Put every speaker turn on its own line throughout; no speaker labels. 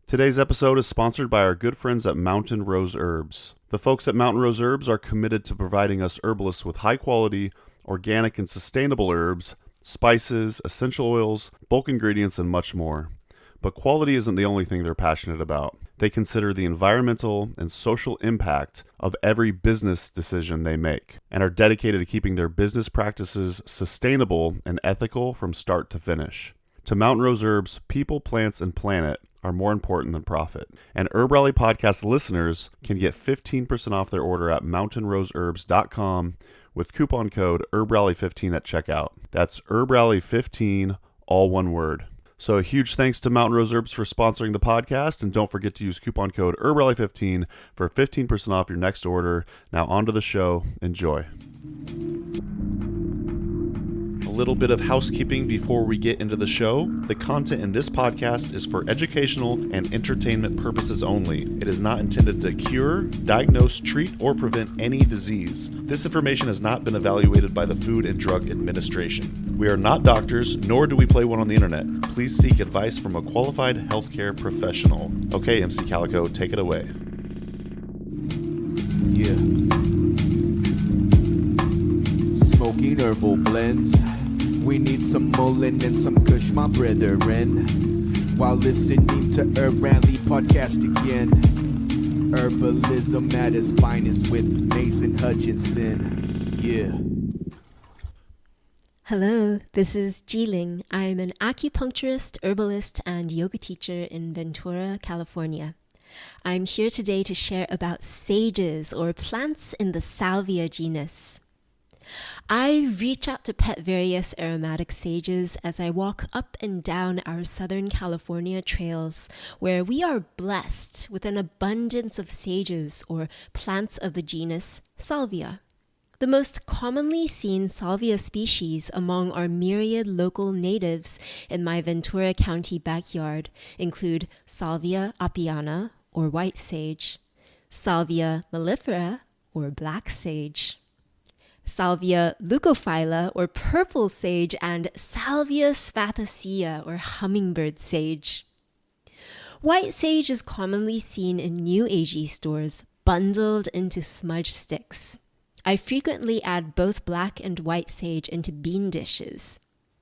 Today's episode is sponsored by our good friends at Mountain Rose Herbs. The folks at Mountain Rose Herbs are committed to providing us herbalists with high-quality, organic, and sustainable herbs, spices, essential oils, bulk ingredients, and much more. But quality isn't the only thing they're passionate about. They consider the environmental and social impact of every business decision they make, and are dedicated to keeping their business practices sustainable and ethical from start to finish. To Mountain Rose Herbs, people, plants, and planet are more important than profit. And Herb Rally Podcast listeners can get 15% off their order at mountainroseherbs.com with coupon code HerbRally15 at checkout. That's HerbRally15, all one word. So a huge thanks to Mountain Rose Herbs for sponsoring the podcast, and don't forget to use coupon code HerbRally15 for 15% off your next order. Now on to the show. Enjoy. A little bit of housekeeping before we get into the show. The content in this podcast is for educational and entertainment purposes only. It is not intended to cure, diagnose, treat, or prevent any disease. This information has not been evaluated by the Food and Drug Administration. We are not doctors, nor do we play one on the internet. Please seek advice from a qualified healthcare professional. Okay, MC Calico, take it away.
Yeah. Smoking herbal blends. We need some Mullen and some Kush, my brethren. While listening to Herb Rally Podcast again. Herbalism at its finest with Mason Hutchinson. Yeah.
Hello, this is Jiling. I'm an acupuncturist, herbalist, and yoga teacher in Ventura, California. I'm here today to share about sages, or plants in the Salvia genus. I reach out to pet various aromatic sages as I walk up and down our Southern California trails, where we are blessed with an abundance of sages, or plants of the genus Salvia. The most commonly seen Salvia species among our myriad local natives in my Ventura County backyard include Salvia apiana, or white sage, Salvia mellifera, or black sage, Salvia leucophylla, or purple sage, and Salvia spatacea, or hummingbird sage. White sage is commonly seen in New Agey stores, bundled into smudge sticks. I frequently add both black and white sage into bean dishes.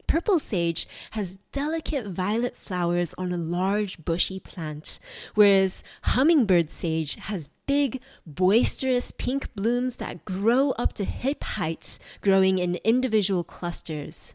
Purple sage has delicate violet flowers on a large bushy plant, whereas hummingbird sage has big, boisterous pink blooms that grow up to hip height, growing in individual clusters.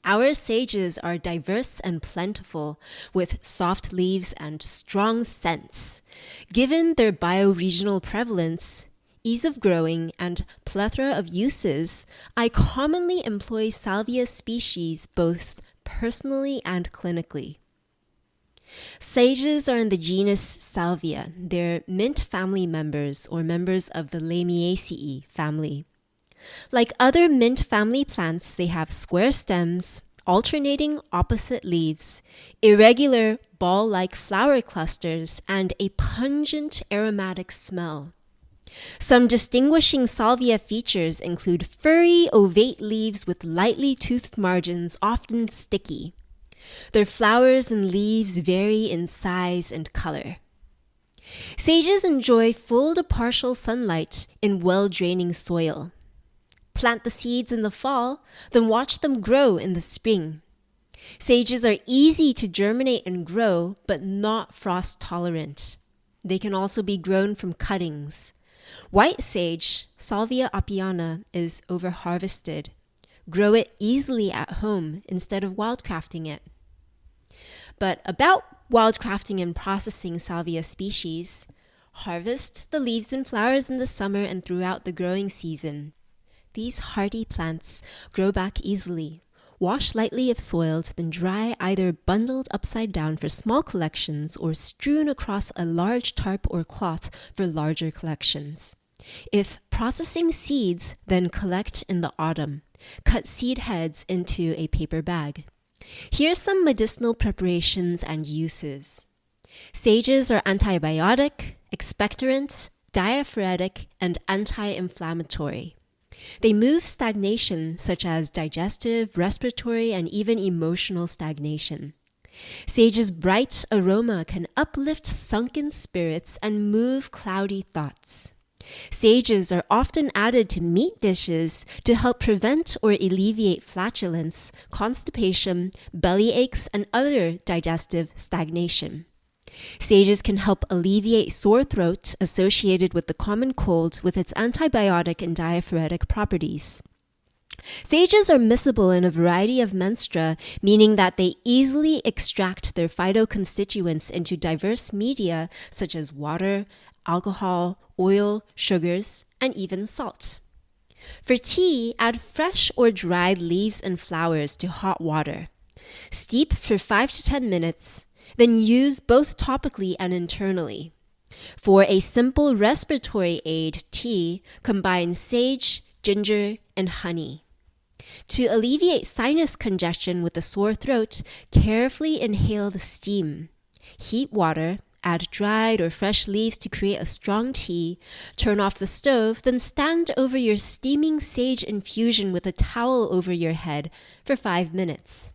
Our sages are diverse and plentiful, with soft leaves and strong scents. Given their bioregional prevalence, ease of growing, and plethora of uses, I commonly employ Salvia species both personally and clinically. Sages are in the genus Salvia. They're mint family members, or members of the Lamiaceae family. Like other mint family plants, they have square stems, alternating opposite leaves, irregular ball-like flower clusters, and a pungent aromatic smell. Some distinguishing Salvia features include furry, ovate leaves with lightly toothed margins, often sticky. Their flowers and leaves vary in size and color. Sages enjoy full to partial sunlight in well-draining soil. Plant the seeds in the fall, then watch them grow in the spring. Sages are easy to germinate and grow, but not frost-tolerant. They can also be grown from cuttings. White sage, Salvia apiana, is over-harvested. Grow it easily at home instead of wildcrafting it. But about wildcrafting and processing Salvia species, harvest the leaves and flowers in the summer and throughout the growing season. These hardy plants grow back easily. Wash lightly if soiled, then dry either bundled upside down for small collections or strewn across a large tarp or cloth for larger collections. If processing seeds, then collect in the autumn. Cut seed heads into a paper bag. Here's some medicinal preparations and uses. Sages are antibiotic, expectorant, diaphoretic, and anti-inflammatory. They move stagnation, such as digestive, respiratory, and even emotional stagnation. Sage's bright aroma can uplift sunken spirits and move cloudy thoughts. Sages are often added to meat dishes to help prevent or alleviate flatulence, constipation, belly aches, and other digestive stagnation. Sages can help alleviate sore throat associated with the common cold with its antibiotic and diaphoretic properties. Sages are miscible in a variety of menstrua, meaning that they easily extract their phytoconstituents into diverse media such as water, alcohol, oil, sugars, and even salt. For tea, add fresh or dried leaves and flowers to hot water. Steep for 5 to 10 minutes, then use both topically and internally. For a simple respiratory aid tea, combine sage, ginger, and honey. To alleviate sinus congestion with a sore throat, carefully inhale the steam. Heat water, add dried or fresh leaves to create a strong tea, turn off the stove, then stand over your steaming sage infusion with a towel over your head for 5 minutes.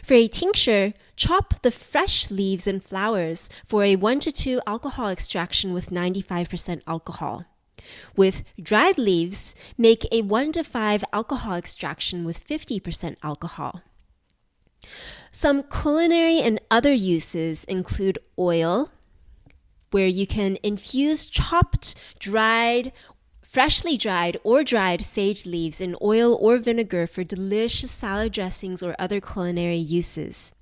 For a tincture, chop the fresh leaves and flowers for a 1 to 2 alcohol extraction with 95% alcohol. With dried leaves, make a 1 to 5 alcohol extraction with 50% alcohol. Some culinary and other uses include oil, where you can infuse chopped, freshly dried or dried sage leaves in oil or vinegar for delicious salad dressings or other culinary uses.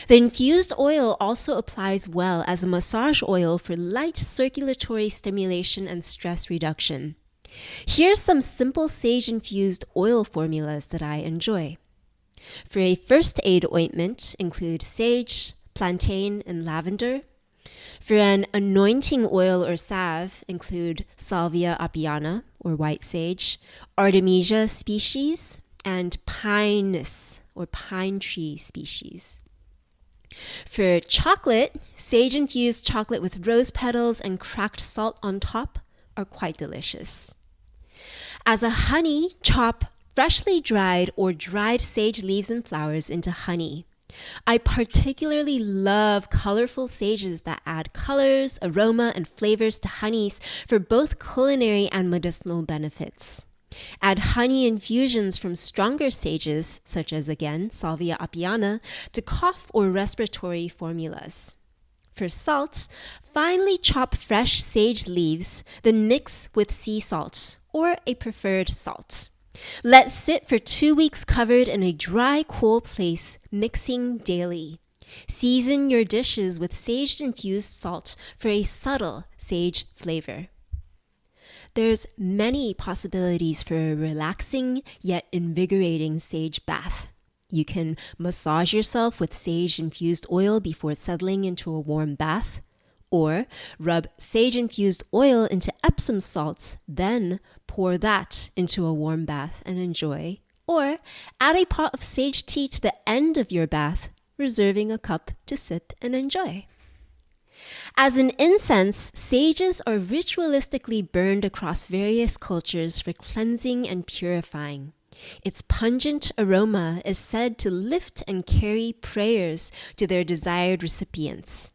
The infused oil also applies well as a massage oil for light circulatory stimulation and stress reduction. Here's some simple sage-infused oil formulas that I enjoy. For a first aid ointment, include sage, plantain, and lavender. For an anointing oil or salve, include Salvia apiana, or white sage, Artemisia species, and Pinus, or pine tree species. For chocolate, sage-infused chocolate with rose petals and cracked salt on top are quite delicious. As a honey, chop freshly dried or dried sage leaves and flowers into honey. I particularly love colorful sages that add colors, aroma, and flavors to honeys for both culinary and medicinal benefits. Add honey infusions from stronger sages, such as, again, Salvia apiana, to cough or respiratory formulas. For salt, finely chop fresh sage leaves, then mix with sea salt or a preferred salt. Let sit for 2 weeks covered in a dry, cool place, mixing daily. Season your dishes with sage-infused salt for a subtle sage flavor. There's many possibilities for a relaxing yet invigorating sage bath. You can massage yourself with sage-infused oil before settling into a warm bath, or rub sage-infused oil into Epsom salts, then pour that into a warm bath and enjoy, or add a pot of sage tea to the end of your bath, reserving a cup to sip and enjoy. As an incense, sages are ritualistically burned across various cultures for cleansing and purifying. Its pungent aroma is said to lift and carry prayers to their desired recipients.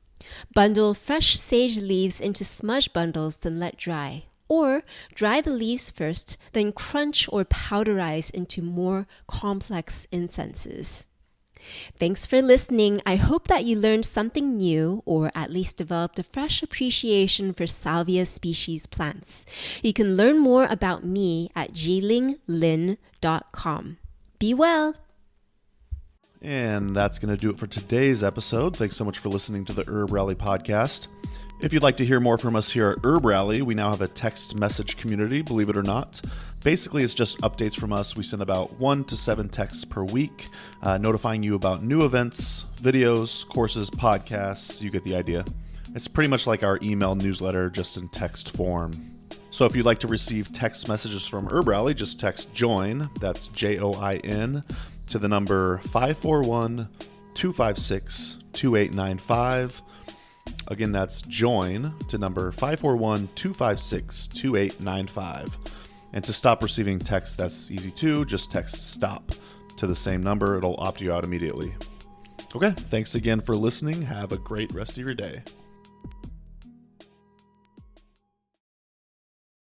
Bundle fresh sage leaves into smudge bundles, then let dry. Or dry the leaves first, then crunch or powderize into more complex incenses. Thanks for listening. I hope that you learned something new or at least developed a fresh appreciation for Salvia species plants. You can learn more about me at jilinglin.com. Be well.
And that's going to do it for today's episode. Thanks so much for listening to the Herb Rally podcast. If you'd like to hear more from us here at Herb Rally, we now have a text message community, believe it or not. Basically, it's just updates from us. We send about 1 to 7 texts per week, notifying you about new events, videos, courses, podcasts. You get the idea. It's pretty much like our email newsletter, just in text form. So if you'd like to receive text messages from Herb Rally, just text JOIN, that's JOIN, to the number 541-256-2895. Again, that's JOIN to number 541-256-2895. And to stop receiving text, that's easy too. Just text STOP to the same number. It'll opt you out immediately. Okay, thanks again for listening. Have a great rest of your day.